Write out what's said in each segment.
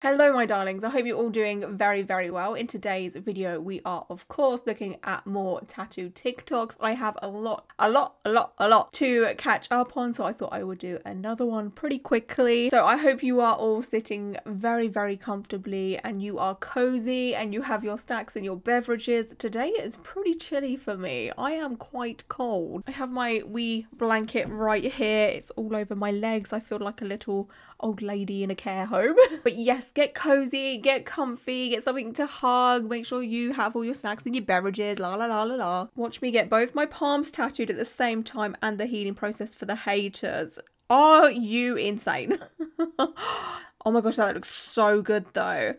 Hello my darlings, I hope you're all doing very, very well. In today's video, we are of course looking at more tattoo TikToks. I have a lot to catch up on, so I thought I would do another one pretty quickly. So I hope you are all sitting very, very comfortably and you are cozy and you have your snacks and your beverages. Today is pretty chilly for me. I am quite cold. I have my wee blanket right here. It's all over my legs. I feel like a little old lady in a care home. But yes, get cozy, get comfy, get something to hug, make sure you have all your snacks and your beverages, la la la la la. Watch me get both my palms tattooed at the same time and the healing process for the haters. Are you insane? Oh my gosh, that looks so good though.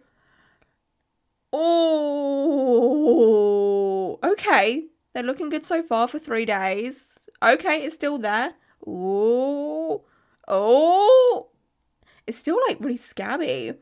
Oh, okay. They're looking good so far for 3 days. Okay, it's still there. Oh, oh. It's still like really scabby.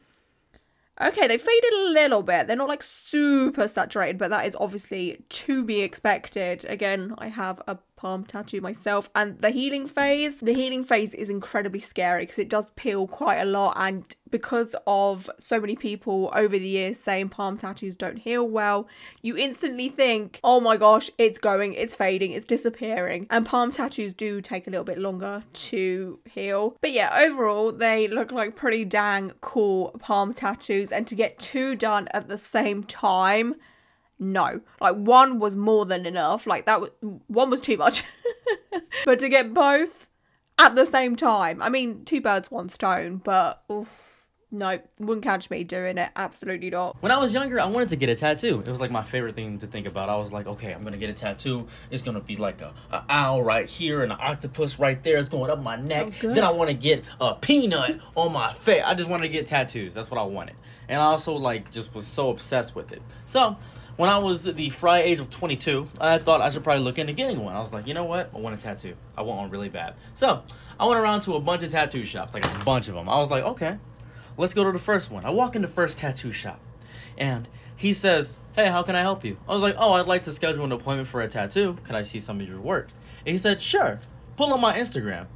Okay, they faded a little bit. They're not like super saturated, but that is obviously to be expected. Again, I have a palm tattoo myself, and the healing phase is incredibly scary because it does peel quite a lot, and because of so many people over the years saying palm tattoos don't heal well, you instantly think, oh my gosh, it's going, it's fading, it's disappearing. And palm tattoos do take a little bit longer to heal. But yeah, overall, they look like pretty dang cool palm tattoos, and to get two done at the same time, no, like one was more than enough. Like one was too much. But to get both at the same time, I mean, two birds, one stone, but oof, no, wouldn't catch me doing it. Absolutely not. When I was younger, I wanted to get a tattoo. It was like my favorite thing to think about. I was like, okay, I'm gonna get a tattoo. It's gonna be like a owl right here and an octopus right there. It's going up my neck. Then I want to get a peanut on my face. I just wanted to get tattoos. That's what I wanted. And I also like just was so obsessed with it. So when I was the fry age of 22, I thought I should probably look into getting one. I was like, you know what? I want a tattoo. I want one really bad. So I went around to a bunch of tattoo shops, like a bunch of them. I was like, okay, let's go to the first one. I walk in the first tattoo shop, and he says, hey, how can I help you? I was like, oh, I'd like to schedule an appointment for a tattoo. Can I see some of your work? And he said, sure. Pull up my Instagram.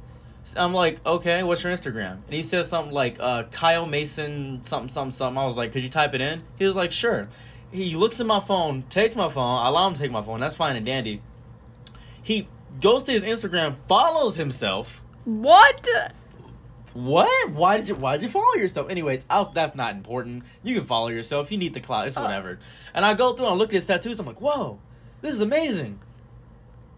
I'm like, okay, what's your Instagram? And he says something like, Kyle Mason, something. I was like, could you type it in? He was like, sure. He looks at my phone, takes my phone. I allow him to take my phone. That's fine and dandy. He goes to his Instagram, follows himself. What? What? Why did you follow yourself? Anyways, that's not important. You can follow yourself. You need the clout. It's whatever. And I go through and I look at his tattoos. I'm like, whoa, this is amazing.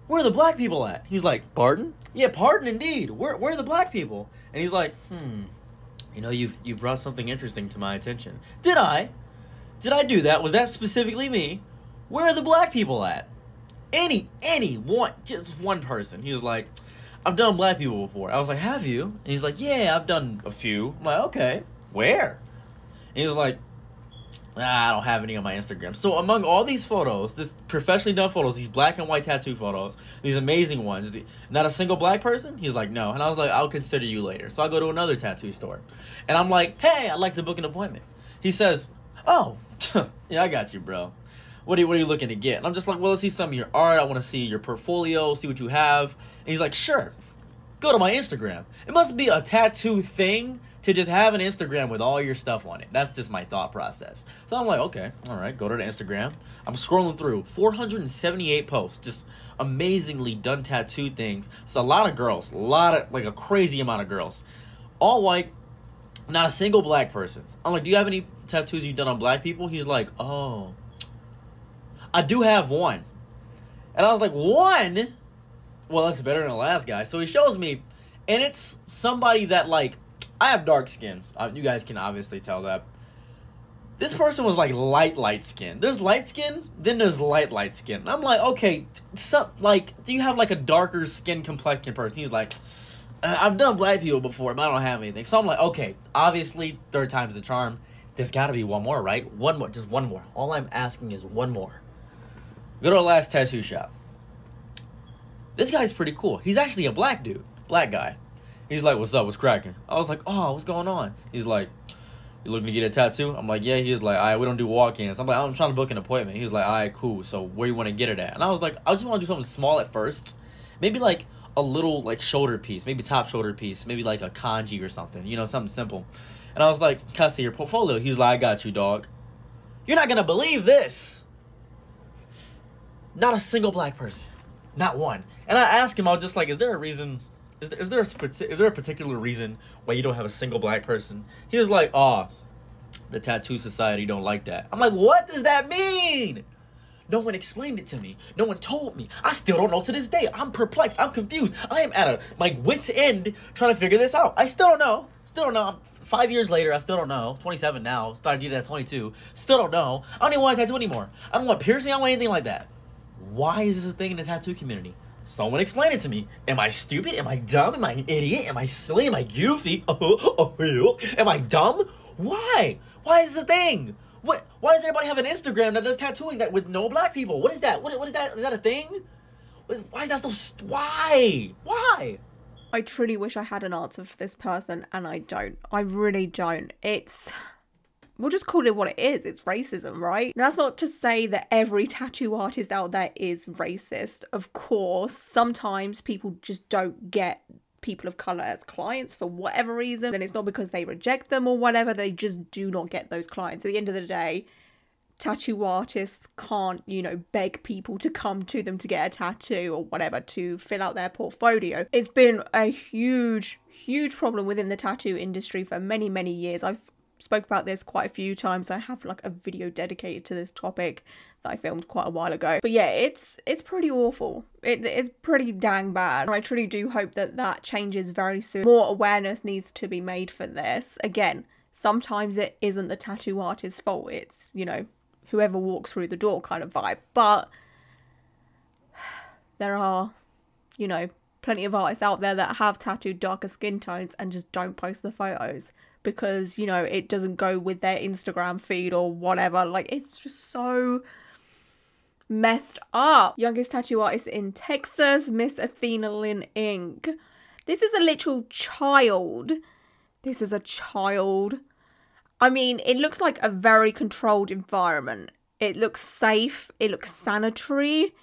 Where are the black people at? He's like, pardon? Yeah, pardon indeed. Where are the black people? And he's like, you know, you brought something interesting to my attention. Did I? Did I do that? Was that specifically me? Where are the black people at? Any one, just one person. He was like, I've done black people before. I was like, have you? And he's like, yeah, I've done a few. I'm like, okay, where? And he was like, I don't have any on my Instagram. So among all these photos, this professionally done photos, these black and white tattoo photos, these amazing ones, not a single black person? He's like, no. And I was like, I'll consider you later. So I go to another tattoo store. And I'm like, hey, I'd like to book an appointment. He says, oh, yeah, I got you, bro. What are you looking to get? And I'm just like, well, let's see some of your art. I want to see your portfolio, see what you have. And he's like, sure. Go to my Instagram. It must be a tattoo thing to just have an Instagram with all your stuff on it. That's just my thought process. So I'm like, okay, all right, go to the Instagram. I'm scrolling through 478 posts, just amazingly done tattoo things. It's a lot of girls, like a crazy amount of girls. All white, not a single black person. I'm like, do you have any tattoos you've done on black people? He's like, oh, I do have one. And I was like, one? Well, that's better than the last guy. So he shows me, and it's somebody that, like, I have dark skin. You guys can obviously tell that. This person was like light skin. There's light skin, then there's light skin. I'm like, okay, do you have like a darker skin complexion person? He's like, I've done black people before, but I don't have anything. So I'm like, okay, obviously, third time's the charm. There's got to be one more, right? One more, just one more. All I'm asking is one more. Go to our last tattoo shop. This guy's pretty cool. He's actually a black dude, black guy. He's like, what's up? What's cracking? I was like, oh, what's going on? He's like, you looking to get a tattoo? I'm like, yeah. He was like, all right, we don't do walk-ins. I'm like, I'm trying to book an appointment. He was like, all right, cool. So where you want to get it at? And I was like, I just want to do something small at first. Maybe like a little like shoulder piece, maybe top shoulder piece, maybe like a kanji or something, you know, something simple. And I was like, can I see your portfolio? He was like, I got you, dog. You're not gonna believe this. Not a single black person. Not one. And I asked him, I was just like, is there a reason? Is there a particular reason why you don't have a single black person? He was like, oh, the tattoo society don't like that. I'm like, what does that mean? No one explained it to me. No one told me. I still don't know to this day. I'm perplexed. I'm confused. I am at my wit's end trying to figure this out. I still don't know. Still don't know. 5 years later, I still don't know. 27 now. Started doing that at 22. Still don't know. I don't even want a tattoo anymore. I don't want piercing. I don't want anything like that. Why is this a thing in the tattoo community? Someone explain it to me. Am I stupid? Am I dumb? Am I an idiot? Am I silly? Am I goofy? Am I dumb? Why? Why is this a thing? What? Why does everybody have an Instagram that does tattooing that with no black people? What is that? What is that? Is that a thing? Why is that so? Why? Why? I truly wish I had an answer for this person, and I don't. I really don't. We'll just call it what it is. It's racism, right? And that's not to say that every tattoo artist out there is racist. Of course, sometimes people just don't get people of colour as clients for whatever reason. And it's not because they reject them or whatever. They just do not get those clients. At the end of the day, tattoo artists can't, beg people to come to them to get a tattoo or whatever to fill out their portfolio. It's been a huge, huge problem within the tattoo industry for many, many years. I've spoke about this quite a few times. I have like a video dedicated to this topic that I filmed quite a while ago. But yeah, it's pretty awful. It's pretty dang bad. And I truly do hope that changes very soon. More awareness needs to be made for this. Again, sometimes it isn't the tattoo artist's fault. It's, whoever walks through the door kind of vibe. But there are, plenty of artists out there that have tattooed darker skin tones and just don't post the photos because, it doesn't go with their Instagram feed or whatever. Like, it's just so messed up. Youngest tattoo artist in Texas, Miss Athena Lynn Inc. This is a literal child. This is a child. I mean, it looks like a very controlled environment. It looks safe. It looks sanitary.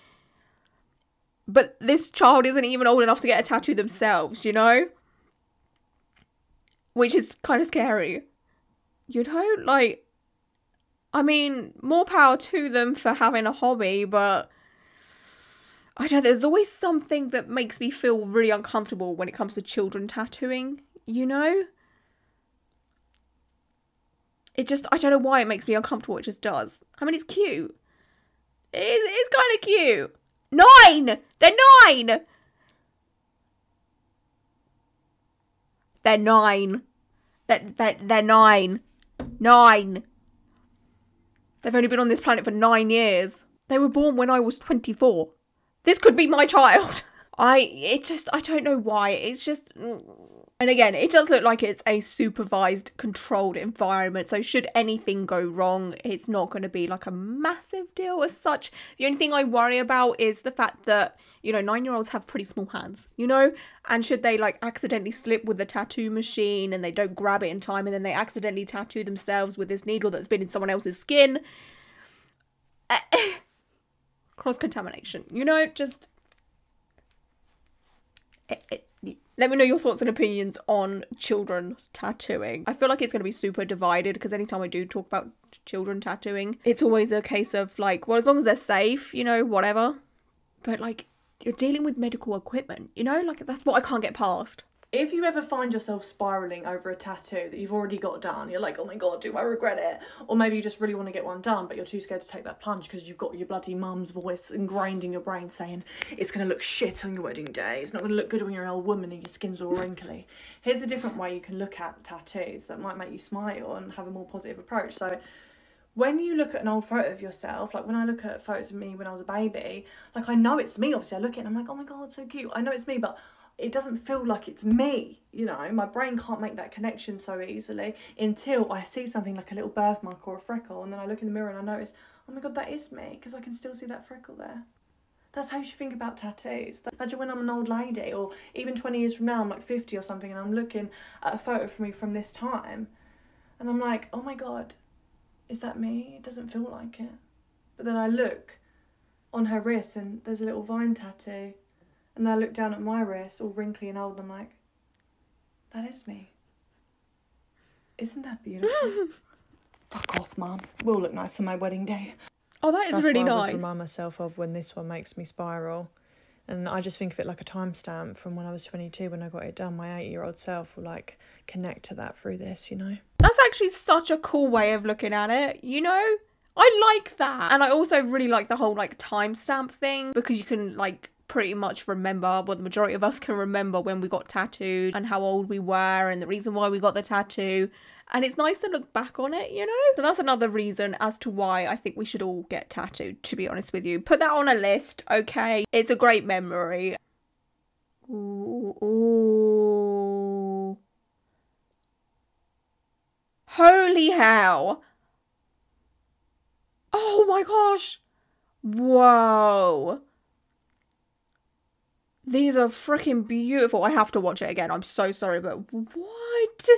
But this child isn't even old enough to get a tattoo themselves, Which is kind of scary. Like, I mean, more power to them for having a hobby, but I don't know, there's always something that makes me feel really uncomfortable when it comes to children tattooing, It just, I don't know why it makes me uncomfortable, it just does. I mean, it's cute. It's kind of cute. 9! They're 9! They're 9. They're 9. 9. They've only been on this planet for 9 years. They were born when I was 24. This could be my child. I don't know why. It's just... And again, it does look like it's a supervised, controlled environment. So should anything go wrong, it's not going to be like a massive deal as such. The only thing I worry about is the fact that, 9-year-olds have pretty small hands, And should they like accidentally slip with the tattoo machine and they don't grab it in time and then they accidentally tattoo themselves with this needle that's been in someone else's skin. Cross-contamination, just... Let me know your thoughts and opinions on children tattooing. I feel like it's going to be super divided because anytime I do talk about children tattooing, it's always a case of like, well, as long as they're safe, whatever. But like, you're dealing with medical equipment, like that's what I can't get past. If you ever find yourself spiralling over a tattoo that you've already got done, you're like, oh my god, do I regret it? Or maybe you just really want to get one done, but you're too scared to take that plunge because you've got your bloody mum's voice ingrained in your brain saying, it's going to look shit on your wedding day, it's not going to look good when you're an old woman and your skin's all wrinkly. Here's a different way you can look at tattoos that might make you smile and have a more positive approach. So when you look at an old photo of yourself, like when I look at photos of me when I was a baby, like I know it's me, obviously I look at it and I'm like, oh my god, so cute, I know it's me, but it doesn't feel like it's me, my brain can't make that connection so easily until I see something like a little birthmark or a freckle, and then I look in the mirror and I notice, oh my god, that is me, because I can still see that freckle there. That's how you should think about tattoos. Imagine when I'm an old lady, or even 20 years from now, I'm like 50 or something, and I'm looking at a photo of me from this time, and I'm like, oh my god, is that me? It doesn't feel like it. But then I look on her wrist and there's a little vine tattoo. And then I look down at my wrist, all wrinkly and old, and I'm like, that is me. Isn't that beautiful? Fuck off, Mum. We'll look nice on my wedding day. Oh, that is That's really what I always nice. remind myself of when this one makes me spiral. And I just think of it like a timestamp from when I was 22 when I got it done. My 8-year-old self will like connect to that through this, you know? That's actually such a cool way of looking at it, you know? I like that. And I also really like the whole like timestamp thing, because you can like pretty much remember, well, the majority of us can remember when we got tattooed and how old we were and the reason why we got the tattoo. And it's nice to look back on it, you know? So that's another reason as to why I think we should all get tattooed, to be honest with you. Put that on a list, okay? It's a great memory. Ooh, ooh. Holy hell. Oh my gosh. Whoa. These are freaking beautiful. I have to watch it again. I'm so sorry, but what?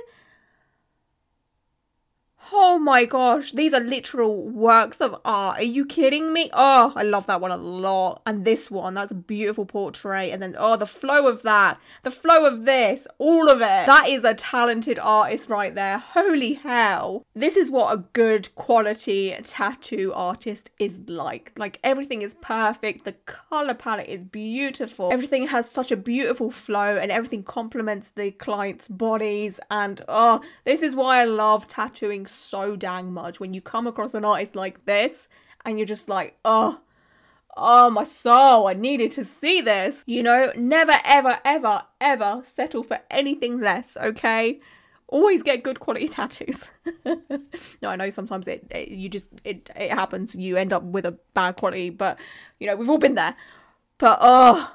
Oh my gosh, these are literal works of art. Are you kidding me? Oh, I love that one a lot. And this one, that's a beautiful portrait. And then, oh, the flow of that, the flow of this, all of it. That is a talented artist right there. Holy hell. This is what a good quality tattoo artist is like. Like, everything is perfect. The color palette is beautiful. Everything has such a beautiful flow and everything complements the client's bodies. And, oh, this is why I love tattooing so dang much. When you come across an artist like this and you're just like, oh my soul, I needed to see this, you know? Never ever ever ever settle for anything less, okay? Always get good quality tattoos. No, I know sometimes it happens, you end up with a bad quality, but you know, we've all been there. But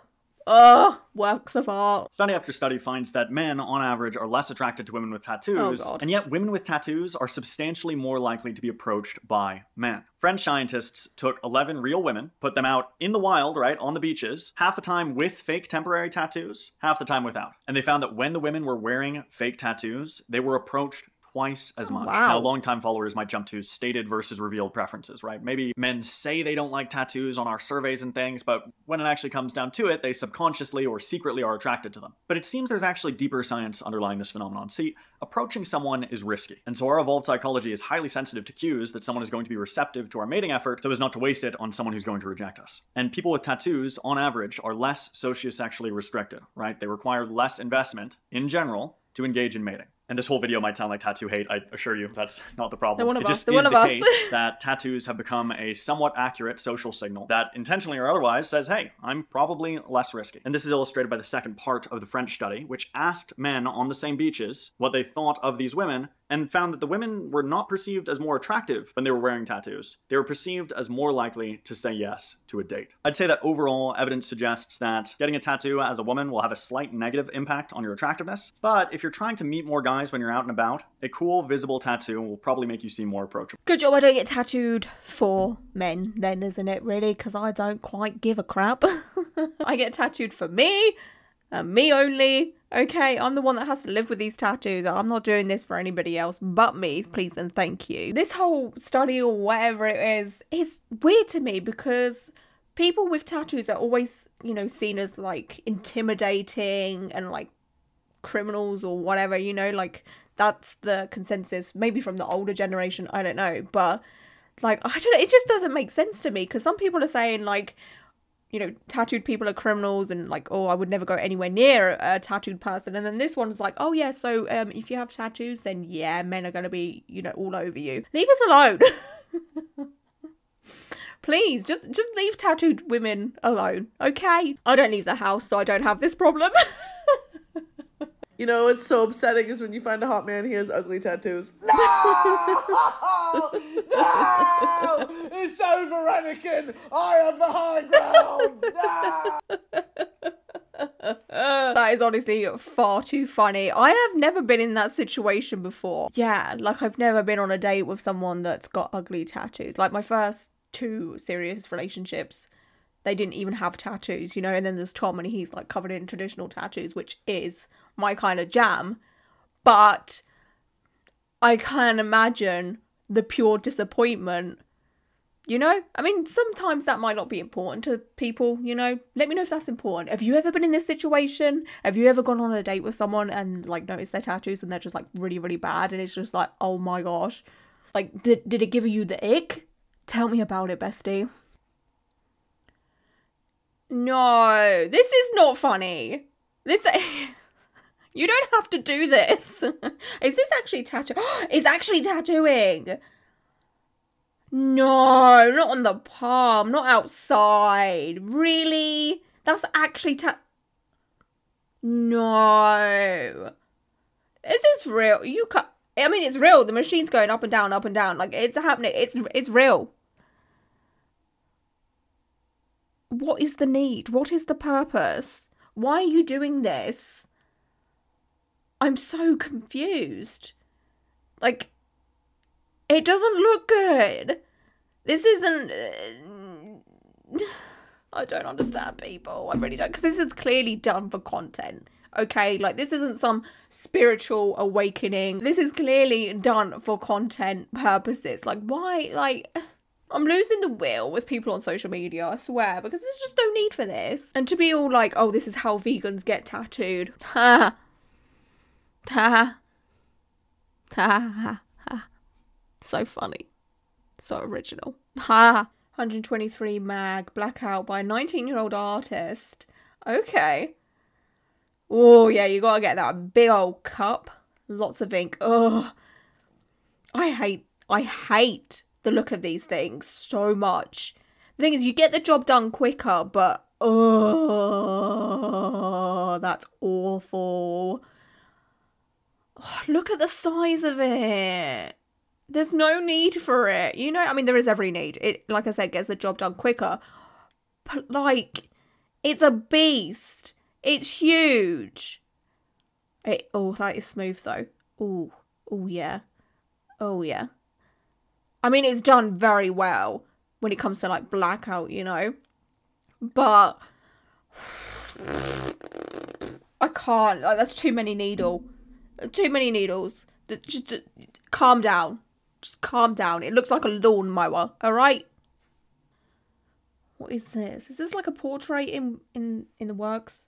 works of art. Study after study finds that men, on average, are less attracted to women with tattoos, and yet women with tattoos are substantially more likely to be approached by men. French scientists took 11 real women, put them out in the wild, right, on the beaches, half the time with fake temporary tattoos, half the time without. And they found that when the women were wearing fake tattoos, they were approached twice as much. Wow. Now, longtime followers might jump to stated versus revealed preferences, right? Maybe men say they don't like tattoos on our surveys and things, but when it actually comes down to it, they subconsciously or secretly are attracted to them. But it seems there's actually deeper science underlying this phenomenon. See, approaching someone is risky, and so our evolved psychology is highly sensitive to cues that someone is going to be receptive to our mating effort, so as not to waste it on someone who's going to reject us. And people with tattoos, on average, are less sociosexually restricted, right? They require less investment, in general, to engage in mating. And this whole video might sound like tattoo hate. I assure you that's not the problem. It just is the case that tattoos have become a somewhat accurate social signal that intentionally or otherwise says, hey, I'm probably less risky. And this is illustrated by the second part of the French study, which asked men on the same beaches what they thought of these women, and found that the women were not perceived as more attractive when they were wearing tattoos. They were perceived as more likely to say yes to a date. I'd say that overall evidence suggests that getting a tattoo as a woman will have a slight negative impact on your attractiveness, but if you're trying to meet more guys when you're out and about, a cool, visible tattoo will probably make you seem more approachable. Good job I don't get tattooed for men then, isn't it, really? Because I don't quite give a crap. I get tattooed for me, and me only. Okay, I'm the one that has to live with these tattoos. I'm not doing this for anybody else but me, please and thank you. This whole study or whatever it is weird to me, because people with tattoos are always, you know, seen as like intimidating and like criminals or whatever, you know, like that's the consensus, maybe from the older generation, I don't know, but like, I don't know, it just doesn't make sense to me, because some people are saying like, you know, tattooed people are criminals and like, oh, I would never go anywhere near a tattooed person. And then this one's like, oh yeah, so if you have tattoos, then yeah, men are going to be, you know, all over you. Leave us alone. Please, just leave tattooed women alone, okay? I don't leave the house, so I don't have this problem. You know what's so upsetting is when you find a hot man, he has ugly tattoos. No! No! It's over, Anakin! I have the high ground! No! That is honestly far too funny. I have never been in that situation before. Yeah, like I've never been on a date with someone that's got ugly tattoos. Like my first 2 serious relationships, they didn't even have tattoos, you know, and then there's Tom and he's like covered in traditional tattoos, which is my kind of jam. But I can't imagine the pure disappointment, You know? I mean, sometimes that might not be important to people, you know? Let me know if that's important. Have you ever been in this situation? Have you ever gone on a date with someone and, like, noticed their tattoos and they're just, like, really, really bad? And it's just like, oh my gosh. Like, did it give you the ick? Tell me about it, bestie. No, this is not funny. This... You don't have to do this. Is this actually tattoo? It's actually tattooing. No, not on the palm, not outside. Really? That's actually No. Is this real? You can't... I mean, it's real. The machine's going up and down, up and down. Like, it's happening. It's real. What is the need? What is the purpose? Why are you doing this? I'm so confused. Like... It doesn't look good. This isn't... I don't understand people. I really don't. Because this is clearly done for content. Okay? Like, this isn't some spiritual awakening. This is clearly done for content purposes. Like, why? Like... I'm losing the will with people on social media, I swear. Because there's just no need for this. And to be all like, oh, this is how vegans get tattooed. Ha. Ha. Ha. Ha. So funny. So original. Ha! 123 mag blackout by a 19-year-old artist. Okay. Oh, yeah, you gotta get that big old cup. Lots of ink. Ugh. I hate the look of these things so much. The thing is, you get the job done quicker, but... Oh, that's awful. Oh, look at the size of it. There's no need for it. You know, I mean, there is every need. It, like I said, gets the job done quicker. But, like, it's a beast. It's huge. Oh, that is smooth, though. Oh, yeah. Oh, yeah. I mean, it's done very well when it comes to, like, blackout, you know. But I can't. Like, that's too many needle. Too many needles. Just calm down. Just calm down. It looks like a lawnmower, alright? What is this? Is this like a portrait in the works?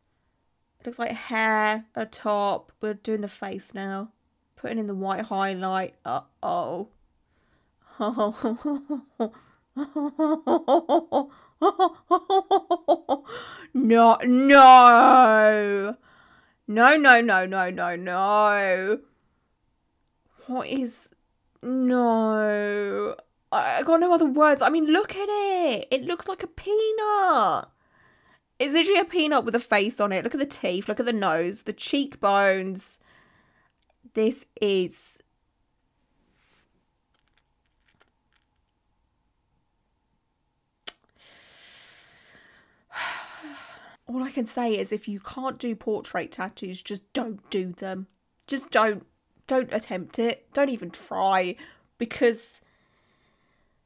It looks like hair, a top. We're doing the face now. Putting in the white highlight. Uh-oh. No, no. No. What is... No. I got no other words. I mean, look at it. It looks like a peanut. It's literally a peanut with a face on it. Look at the teeth. Look at the nose. The cheekbones. This is... All I can say is if you can't do portrait tattoos, just don't do them. Just don't attempt it. Don't even try. Because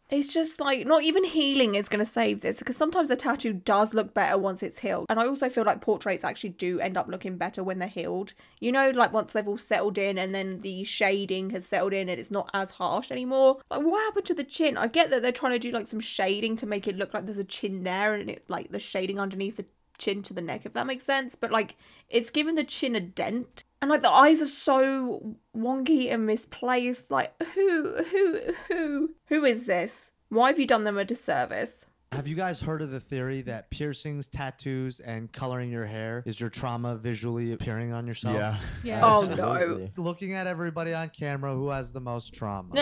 it's just like, not even healing is going to save this. Because sometimes a tattoo does look better once it's healed. And I also feel like portraits actually do end up looking better when they're healed. You know, like once they've all settled in and then the shading has settled in and it's not as harsh anymore. Like, what happened to the chin? I get that they're trying to do like some shading to make it look like there's a chin there and it like the shading underneath the chin to the neck, if that makes sense. But like, it's given the chin a dent. And like the eyes are so wonky and misplaced. Like, who is this? Why have you done them a disservice? Have you guys heard of the theory that piercings, tattoos, and coloring your hair is your trauma visually appearing on yourself? Yeah. Yeah. Oh no. Looking at everybody on camera, who has the most trauma?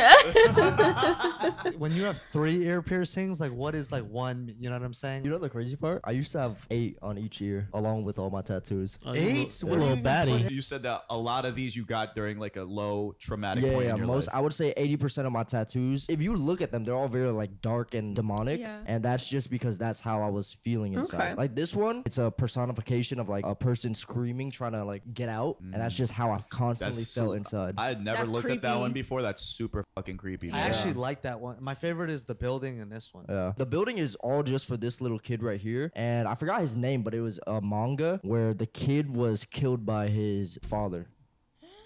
When you have 3 ear piercings, like what is like one, you know what I'm saying? You know the crazy part? I used to have 8 on each ear, along with all my tattoos. 8? A little baddie. You said that a lot of these you got during like a low traumatic point Yeah, in your most. life. I would say 80% of my tattoos. If you look at them, they're all very like dark and demonic, and that's just because that's how I was feeling inside. Okay. Like this one, it's a personification of like a person screaming, trying to like get out, and that's just how I constantly felt inside. I had never That's looked at that creepy. one before. That's super fucking creepy. I man. actually like that one. My favorite is the building and this one. Yeah. The building is all just for this little kid right here. And I forgot his name, but it was a manga where the kid was killed by his father.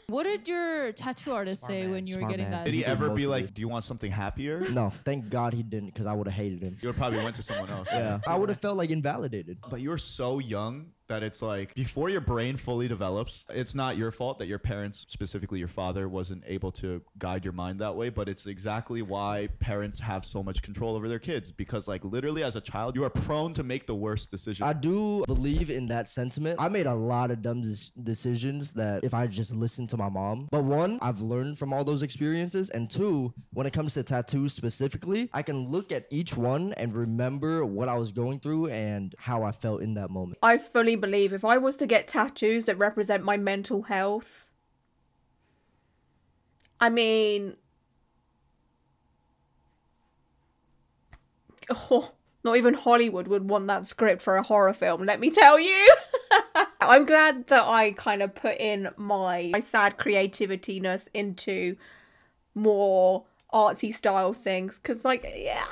What did your tattoo artist Smart say man, when you were smart getting man. that? Did he did ever most be of like, it. do you want something happier? No, thank God he didn't, because I would have hated him. You probably went to someone else. Yeah, I would have felt like invalidated. But you're so young that it's like before your brain fully develops, it's not your fault that your parents, specifically your father, wasn't able to guide your mind that way. But it's exactly why parents have so much control over their kids, because like literally as a child, you are prone to make the worst decisions. I do believe in that sentiment. I made a lot of dumb decisions that if I just listened to my mom. But one, I've learned from all those experiences. And two, when it comes to tattoos specifically, I can look at each one and remember what I was going through and how I felt in that moment. I fully believe if I was to get tattoos that represent my mental health, I mean, oh, not even Hollywood would want that script for a horror film, let me tell you. I'm glad that I kind of put in my sad creativity-ness into more artsy style things, because like, yeah,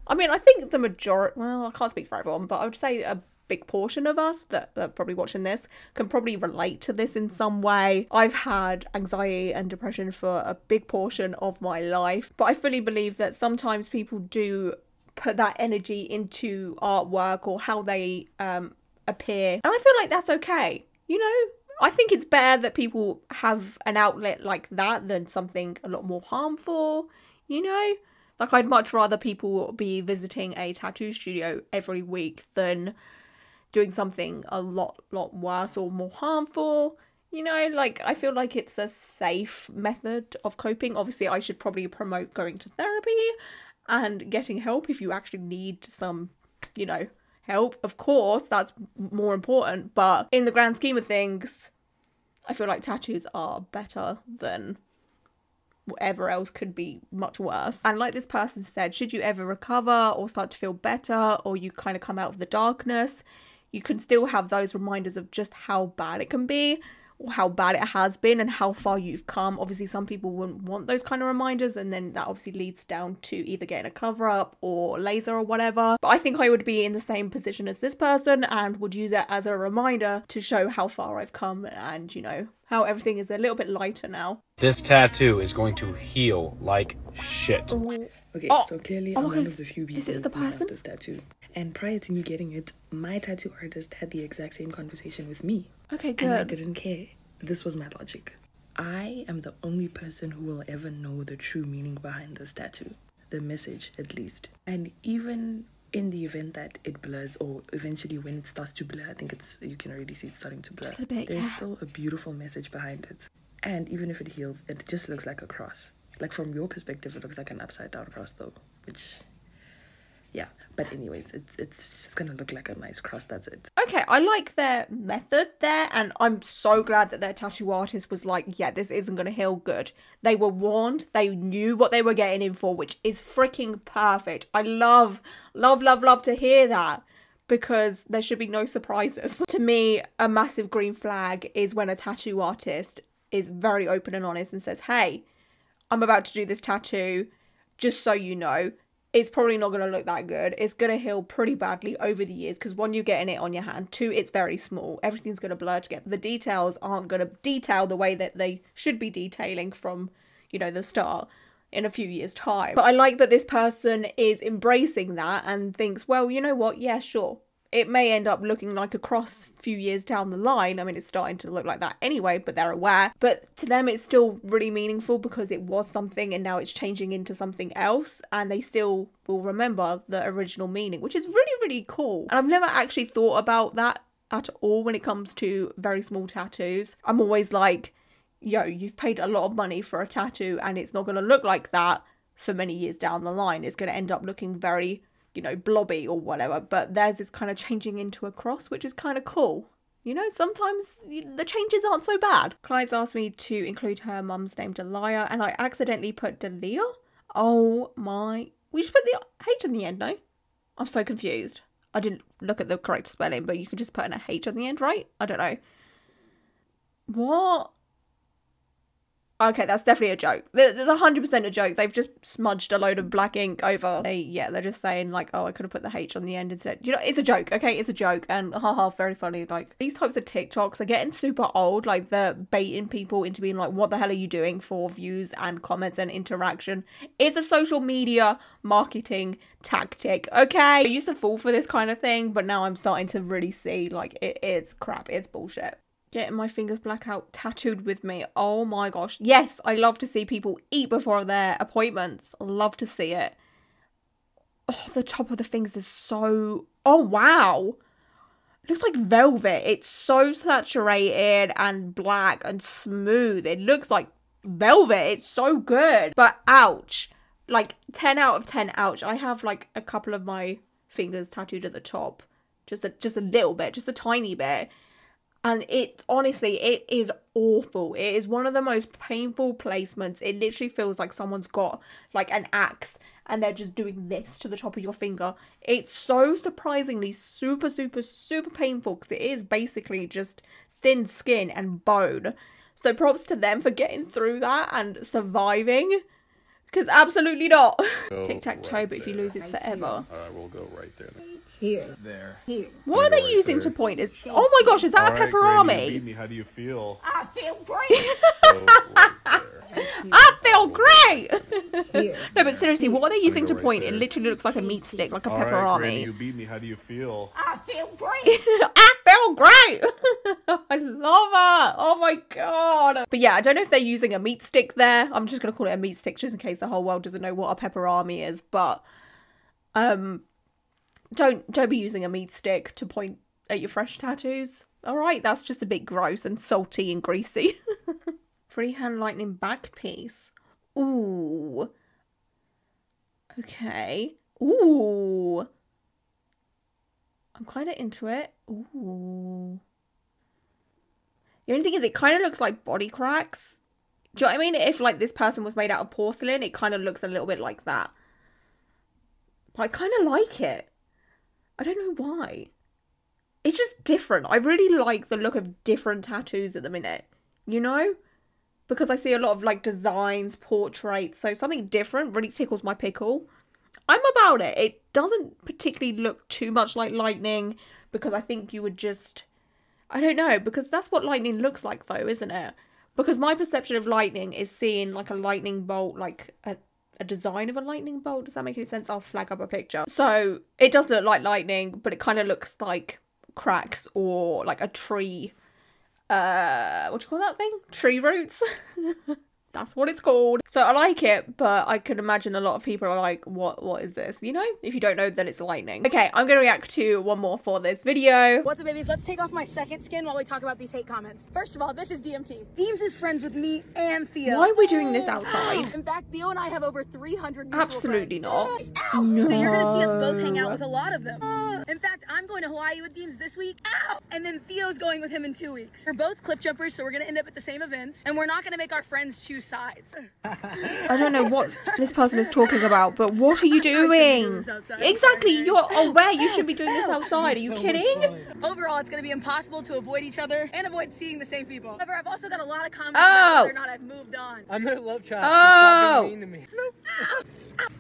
I mean, I think the majority, well, I can't speak for everyone, but I would say a big portion of us that are probably watching this can probably relate to this in some way. I've had anxiety and depression for a big portion of my life, but I fully believe that sometimes people do put that energy into artwork or how they appear, and I feel like that's okay, you know. I think it's better that people have an outlet like that than something a lot more harmful, you know? Like, I'd much rather people be visiting a tattoo studio every week than doing something a lot worse or more harmful. You know, like, I feel like it's a safe method of coping. Obviously, I should probably promote going to therapy and getting help if you actually need some, you know, help. Of course, that's more important, but in the grand scheme of things, I feel like tattoos are better than whatever else could be much worse. And like this person said, should you ever recover or start to feel better, or you kind of come out of the darkness, you can still have those reminders of just how bad it can be, or how bad it has been, and how far you've come. Obviously, some people wouldn't want those kind of reminders, and then that obviously leads down to either getting a cover-up or laser or whatever. But I think I would be in the same position as this person and would use it as a reminder to show how far I've come and, you know, how everything is a little bit lighter now. This tattoo is going to heal like shit. Ooh. Okay, so clearly I'm one of the few people who have this tattoo. And prior to me getting it, my tattoo artist had the exact same conversation with me. Okay, good. And I didn't care. This was my logic. I am the only person who will ever know the true meaning behind this tattoo. The message, at least. And even in the event that it blurs, or eventually when it starts to blur, I think you can already see it starting to blur. Just a bit, There's still a beautiful message behind it. And even if it heals, it just looks like a cross. Like, from your perspective, it looks like an upside down cross though, which, yeah. But anyways, it's just gonna look like a nice cross, that's it. Okay, I like their method there, and I'm so glad that their tattoo artist was like, yeah, this isn't gonna heal good. They were warned, they knew what they were getting in for, which is freaking perfect. I love to hear that, because there should be no surprises. To me, a massive green flag is when a tattoo artist is very open and honest and says, hey, I'm about to do this tattoo, just so you know, it's probably not going to look that good. It's going to heal pretty badly over the years, because one, you're getting it on your hand. Two, it's very small. Everything's going to blur together. The details aren't going to detail the way that they should be detailing from, you know, the start in a few years' time. But I like that this person is embracing that and thinks, well, you know what? Yeah, sure. It may end up looking like a cross a few years down the line. I mean, it's starting to look like that anyway, but they're aware. But to them, it's still really meaningful because it was something and now it's changing into something else. And they still will remember the original meaning, which is really, really cool. And I've never actually thought about that at all when it comes to very small tattoos. I'm always like, yo, you've paid a lot of money for a tattoo and it's not going to look like that for many years down the line. It's going to end up looking very, you know, blobby or whatever, but theirs is kind of changing into a cross, which is kind of cool. You know, sometimes the changes aren't so bad. Clients asked me to include her mum's name, Delia, and I accidentally put Delia. Oh my, we should put the H in the end, no? I'm so confused. I didn't look at the correct spelling, but you could just put an H on the end, right? I don't know. What? Okay, that's definitely a joke. There's 100% a joke. They've just smudged a load of black ink over. They're just saying like, oh, I could have put the H on the end instead. You know, it's a joke, okay? It's a joke, and haha, very funny. Like, these types of TikToks are getting super old. Like, they're baiting people into being like, what the hell are you doing for views and comments and interaction? It's a social media marketing tactic, okay? I used to fall for this kind of thing, but now I'm starting to really see like it's crap. It's bullshit. Getting my fingers black out tattooed with me. Oh my gosh. Yes, I love to see people eat before their appointments. I love to see it. Oh, the top of the fingers is so... Oh, wow. It looks like velvet. It's so saturated and black and smooth. It looks like velvet. It's so good. But ouch. Like 10 out of 10 ouch. I have like a couple of my fingers tattooed at the top. Just a little bit. Just a tiny bit. And it, honestly, it is awful. It is one of the most painful placements. It literally feels like someone's got like an axe and they're just doing this to the top of your finger. It's so surprisingly super, super, super painful because it is basically just thin skin and bone. So props to them for getting through that and surviving. Because absolutely not. Tic-tac-toe, but if you lose, it's forever. Alright, we'll go right there. Here. There. Here. What are they using to point? Oh my gosh, is that a pepperami? Beat me. How do you feel? I feel great. I feel great! No, but seriously, what are they using to point? It literally looks like a meat stick, like a Alright, pepperami. Granny, you beat me. How do you feel? I feel great. I feel great! I love it! Oh my god! But yeah, I don't know if they're using a meat stick there. I'm just gonna call it a meat stick just in case the whole world doesn't know what a pepperami is, but don't be using a meat stick to point at your fresh tattoos. Alright, that's just a bit gross and salty and greasy. Freehand lightning back piece. Ooh. Okay. Ooh. I'm kind of into it. Ooh. The only thing is it kind of looks like body cracks. Do you know what I mean? If like this person was made out of porcelain, it kind of looks a little bit like that. But I kind of like it. I don't know why. It's just different. I really like the look of different tattoos at the minute. You know? Because I see a lot of like designs, portraits. So something different really tickles my pickle. I'm about it. It doesn't particularly look too much like lightning. Because I think you would just... I don't know. Because that's what lightning looks like though, isn't it? Because my perception of lightning is seeing like a lightning bolt, like a design of a lightning bolt. Does that make any sense? I'll flag up a picture. So it does look like lightning, but it kind of looks like cracks or like a tree. What do you call that thing? Tree roots. That's what it's called. So I like it, but I can imagine a lot of people are like, what is this? You know, if you don't know that it's lightning. Okay, I'm gonna react to one more for this video. What's up, babies? Let's take off my second skin while we talk about these hate comments. First of all, this is DMT. Deems is friends with me and Theo. Why are we doing this outside? In fact, Theo and I have over 300 mutual Absolutely friends. not. Ow. No. So you're gonna see us both hang out with a lot of them. In fact, I'm going to Hawaii with Deems this week. Ow! And then Theo's going with him in 2 weeks. We're both cliff jumpers, so we're gonna end up at the same events, and we're not gonna make our friends choose sides. I don't know what this person is talking about, but what are you doing? Exactly, you're aware you shouldn't be doing this outside. Are you kidding? Overall, it's going to be impossible to avoid each other and avoid seeing the same people. However, I've also got a lot of comments about whether or not I've moved on. I'm their love child. Oh! Stop being mean to me.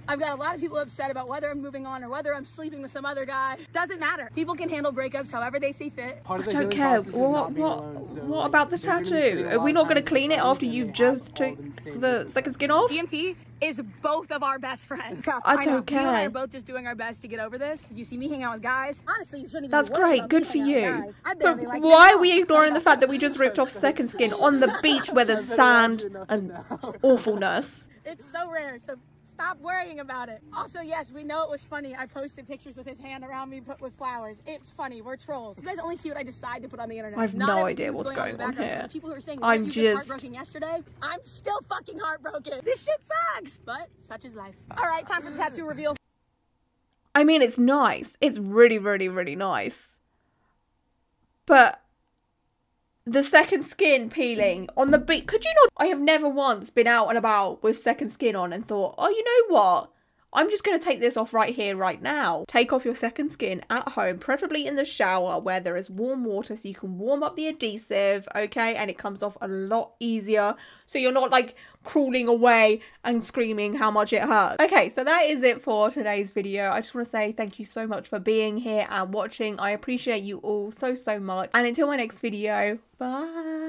I've got a lot of people upset about whether I'm moving on or whether I'm sleeping with some other guy. Doesn't matter. People can handle breakups however they see fit. I don't care. What about the tattoo? Are we not going to clean it after you just took the second skin off? DMT is both of our best friends. I don't care. You and I are both just doing our best to get over this. If you see me hang out with guys, honestly, you shouldn't even That's worry great. about Good me for hanging out you. with guys. I But barely like why them are we ignoring the fact that we just ripped off second skin on the beach where there's sand and awfulness? It's so rare, so stop worrying about it. Also, yes, we know it was funny. I posted pictures with his hand around me put with flowers. It's funny. We're trolls. You guys only see what I decide to put on the internet. I have Not no everything's idea what's going on So here. the people who are saying, I'm you just heartbroken yesterday, I'm still fucking heartbroken. This shit sucks. But such is life. All right, time for the tattoo reveal. I mean, it's nice. It's really, really, really nice. But the second skin peeling on the beach. Could you not? I have never once been out and about with second skin on and thought, oh, you know what? I'm just going to take this off right here, right now. Take off your second skin at home, preferably in the shower where there is warm water so you can warm up the adhesive, okay? And it comes off a lot easier so you're not like crawling away and screaming how much it hurts. Okay, so that is it for today's video. I just want to say thank you so much for being here and watching. I appreciate you all so much. And until my next video, bye.